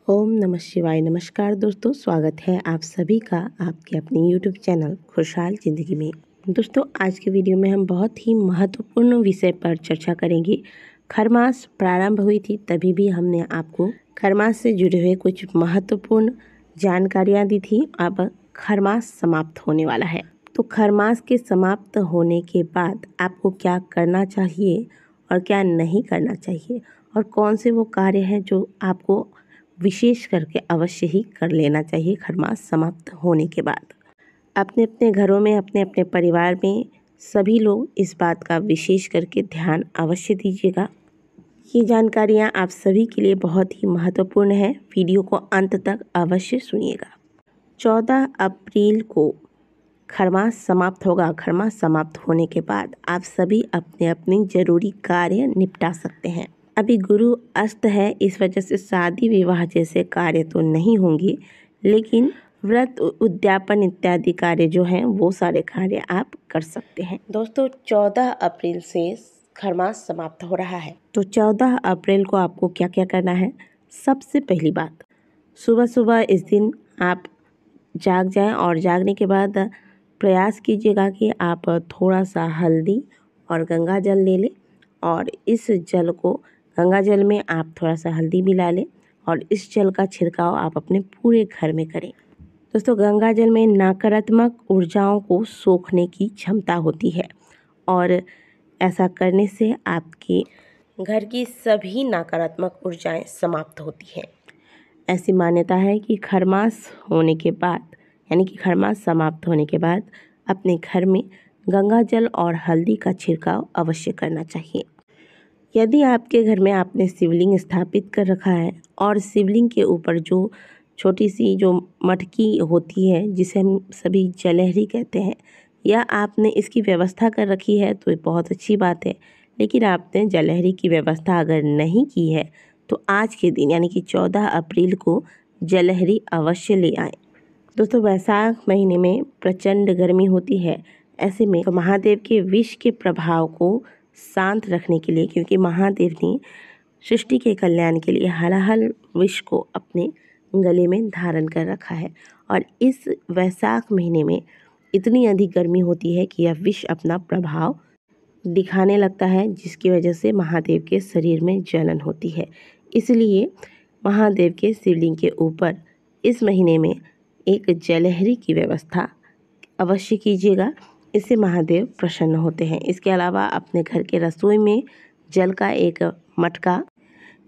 ओम नमः शिवाय। नमस्कार दोस्तों, स्वागत है आप सभी का आपके अपने यूट्यूब चैनल खुशहाल ज़िंदगी में। दोस्तों, आज के वीडियो में हम बहुत ही महत्वपूर्ण विषय पर चर्चा करेंगे। खरमास प्रारंभ हुई थी, तभी भी हमने आपको खरमास से जुड़े हुए कुछ महत्वपूर्ण जानकारियाँ दी थी। अब खरमास समाप्त होने वाला है, तो खरमास के समाप्त होने के बाद आपको क्या करना चाहिए और क्या नहीं करना चाहिए, और कौन से वो कार्य हैं जो आपको विशेष करके अवश्य ही कर लेना चाहिए खरमास समाप्त होने के बाद। अपने अपने घरों में, अपने अपने परिवार में सभी लोग इस बात का विशेष करके ध्यान अवश्य दीजिएगा। ये जानकारियाँ आप सभी के लिए बहुत ही महत्वपूर्ण है। वीडियो को अंत तक अवश्य सुनिएगा। 14 अप्रैल को खरमास समाप्त होगा। खरमास समाप्त होने के बाद आप सभी अपने अपने ज़रूरी कार्य निपटा सकते हैं। अभी गुरु अस्त है, इस वजह से शादी विवाह जैसे कार्य तो नहीं होंगे, लेकिन व्रत उद्यापन इत्यादि कार्य जो हैं वो सारे कार्य आप कर सकते हैं। दोस्तों, 14 अप्रैल से खरमास समाप्त हो रहा है, तो 14 अप्रैल को आपको क्या क्या करना है। सबसे पहली बात, सुबह सुबह इस दिन आप जाग जाएं और जागने के बाद प्रयास कीजिएगा कि आप थोड़ा सा हल्दी और गंगा जल ले लें, और इस जल को गंगा जल में आप थोड़ा सा हल्दी मिला लें और इस जल का छिड़काव आप अपने पूरे घर में करें। दोस्तों, गंगा जल में नकारात्मक ऊर्जाओं को सोखने की क्षमता होती है, और ऐसा करने से आपके घर की सभी नकारात्मक ऊर्जाएं समाप्त होती हैं। ऐसी मान्यता है कि खरमास होने के बाद, यानी कि खरमास समाप्त होने के बाद अपने घर में गंगा जल और हल्दी का छिड़काव अवश्य करना चाहिए। यदि आपके घर में आपने शिवलिंग स्थापित कर रखा है और शिवलिंग के ऊपर जो छोटी सी जो मटकी होती है, जिसे हम सभी जलहरी कहते हैं, या आपने इसकी व्यवस्था कर रखी है तो बहुत अच्छी बात है। लेकिन आपने जलहरी की व्यवस्था अगर नहीं की है तो आज के दिन यानी कि 14 अप्रैल को जलहरी अवश्य ले आएँ। दोस्तों, वैशाख महीने में प्रचंड गर्मी होती है। ऐसे में तो महादेव के विष के प्रभाव को शांत रखने के लिए, क्योंकि महादेव ने सृष्टि के कल्याण के लिए हलाहल विष को अपने गले में धारण कर रखा है, और इस वैशाख महीने में इतनी अधिक गर्मी होती है कि यह विष अपना प्रभाव दिखाने लगता है, जिसकी वजह से महादेव के शरीर में जलन होती है। इसलिए महादेव के शिवलिंग के ऊपर इस महीने में एक जलहरी की व्यवस्था अवश्य कीजिएगा, इससे महादेव प्रसन्न होते हैं। इसके अलावा अपने घर के रसोई में जल का एक मटका,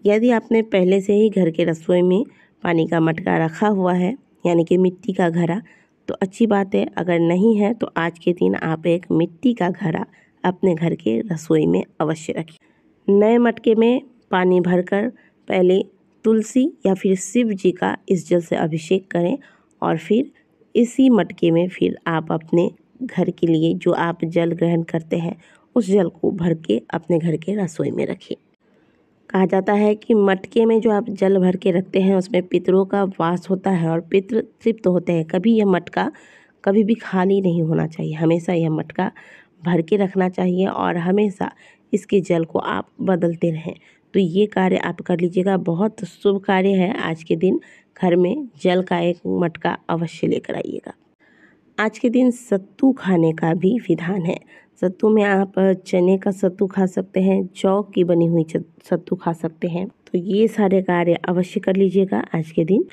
यदि आपने पहले से ही घर के रसोई में पानी का मटका रखा हुआ है, यानी कि मिट्टी का घड़ा, तो अच्छी बात है। अगर नहीं है तो आज के दिन आप एक मिट्टी का घड़ा अपने घर के रसोई में अवश्य रखिए। नए मटके में पानी भरकर पहले तुलसी या फिर शिव जी का इस जल से अभिषेक करें, और फिर इसी मटके में फिर आप अपने घर के लिए जो आप जल ग्रहण करते हैं उस जल को भर के अपने घर के रसोई में रखिए। कहा जाता है कि मटके में जो आप जल भर के रखते हैं उसमें पितरों का वास होता है और पितृ तृप्त होते हैं। कभी यह मटका कभी भी खाली नहीं होना चाहिए, हमेशा यह मटका भर के रखना चाहिए और हमेशा इसके जल को आप बदलते रहें। तो ये कार्य आप कर लीजिएगा, बहुत शुभ कार्य है। आज के दिन घर में जल का एक मटका अवश्य लेकर आइएगा। आज के दिन सत्तू खाने का भी विधान है। सत्तू में आप चने का सत्तू खा सकते हैं, जौ की बनी हुई सत्तू खा सकते हैं। तो ये सारे कार्य अवश्य कर लीजिएगा आज के दिन।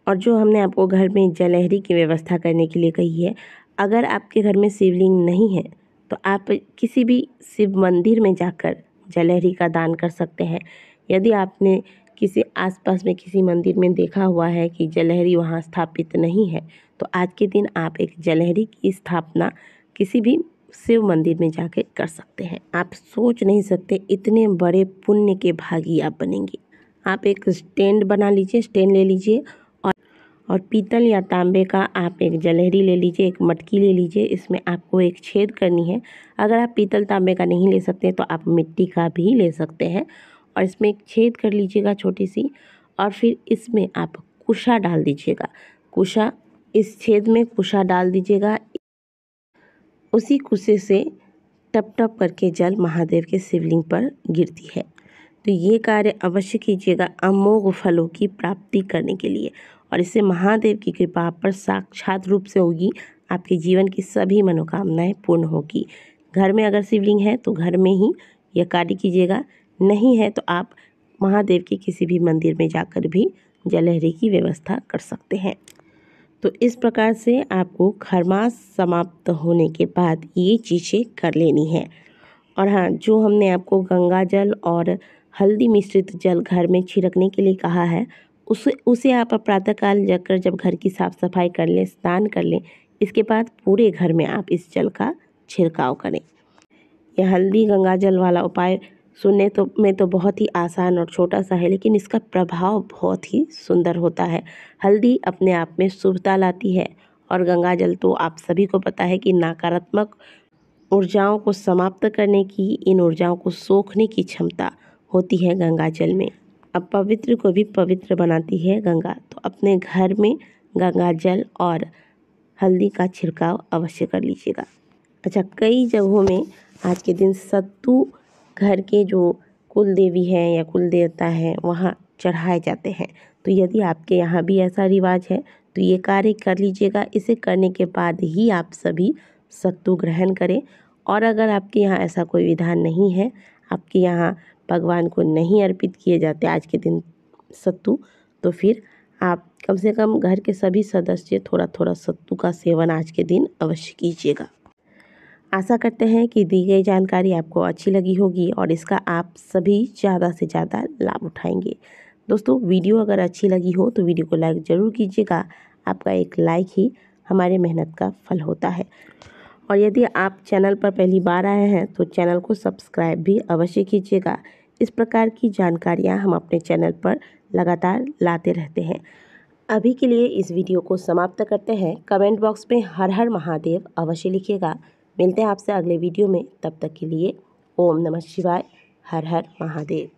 और जो हमने आपको घर में जलहरी की व्यवस्था करने के लिए कही है, अगर आपके घर में शिवलिंग नहीं है तो आप किसी भी शिव मंदिर में जाकर जलहरी का दान कर सकते हैं। यदि आपने किसी आसपास में किसी मंदिर में देखा हुआ है कि जलहरी वहाँ स्थापित नहीं है, तो आज के दिन आप एक जलहरी की स्थापना किसी भी शिव मंदिर में जाकर कर सकते हैं। आप सोच नहीं सकते इतने बड़े पुण्य के भागी आप बनेंगे। आप एक स्टैंड बना लीजिए, स्टैंड ले लीजिए, और पीतल या तांबे का आप एक जलहरी ले लीजिए, एक मटकी ले लीजिए। इसमें आपको एक छेद करनी है। अगर आप पीतल तांबे का नहीं ले सकते तो आप मिट्टी का भी ले सकते हैं, और इसमें एक छेद कर लीजिएगा छोटी सी, और फिर इसमें आप कुशा डाल दीजिएगा। कुशा, इस छेद में कुशा डाल दीजिएगा। उसी कुशे से टप टप करके जल महादेव के शिवलिंग पर गिरती है। तो ये कार्य अवश्य कीजिएगा अमोघ फलों की प्राप्ति करने के लिए, और इससे महादेव की कृपा आप पर साक्षात रूप से होगी। आपके जीवन की सभी मनोकामनाएं पूर्ण होगी। घर में अगर शिवलिंग है तो घर में ही यह कार्य कीजिएगा, नहीं है तो आप महादेव के किसी भी मंदिर में जाकर भी जलहरी की व्यवस्था कर सकते हैं। तो इस प्रकार से आपको खरमास समाप्त होने के बाद ये चीज़ें कर लेनी है। और हाँ, जो हमने आपको गंगा जल और हल्दी मिश्रित जल घर में छिड़कने के लिए कहा है, उसे आप प्रातःकाल जाकर जब घर की साफ़ सफाई कर लें, स्नान कर लें, इसके बाद पूरे घर में आप इस जल का छिड़काव करें। यह हल्दी गंगा जल वाला उपाय सुनने में तो बहुत ही आसान और छोटा सा है, लेकिन इसका प्रभाव बहुत ही सुंदर होता है। हल्दी अपने आप में शुभता लाती है, और गंगा जल तो आप सभी को पता है कि नकारात्मक ऊर्जाओं को समाप्त करने की, इन ऊर्जाओं को सोखने की क्षमता होती है गंगा जल में। अब पवित्र को भी पवित्र बनाती है गंगा, तो अपने घर में गंगा जल और हल्दी का छिड़काव अवश्य कर लीजिएगा। अच्छा, कई जगहों में आज के दिन सत्तू घर के जो कुल देवी हैं या कुल देवता हैं वहाँ चढ़ाए जाते हैं। तो यदि आपके यहाँ भी ऐसा रिवाज है तो ये कार्य कर लीजिएगा। इसे करने के बाद ही आप सभी सत्तू ग्रहण करें। और अगर आपके यहाँ ऐसा कोई विधान नहीं है, आपके यहाँ भगवान को नहीं अर्पित किए जाते आज के दिन सत्तू, तो फिर आप कम से कम घर के सभी सदस्य थोड़ा थोड़ा सत्तू का सेवन आज के दिन अवश्य कीजिएगा। आशा करते हैं कि दी गई जानकारी आपको अच्छी लगी होगी और इसका आप सभी ज़्यादा से ज़्यादा लाभ उठाएंगे। दोस्तों, वीडियो अगर अच्छी लगी हो तो वीडियो को लाइक ज़रूर कीजिएगा। आपका एक लाइक ही हमारे मेहनत का फल होता है। और यदि आप चैनल पर पहली बार आए हैं तो चैनल को सब्सक्राइब भी अवश्य कीजिएगा। इस प्रकार की जानकारियाँ हम अपने चैनल पर लगातार लाते रहते हैं। अभी के लिए इस वीडियो को समाप्त करते हैं। कमेंट बॉक्स में हर हर महादेव अवश्य लिखिएगा। मिलते हैं आपसे अगले वीडियो में, तब तक के लिए ओम नमः शिवाय, हर हर महादेव।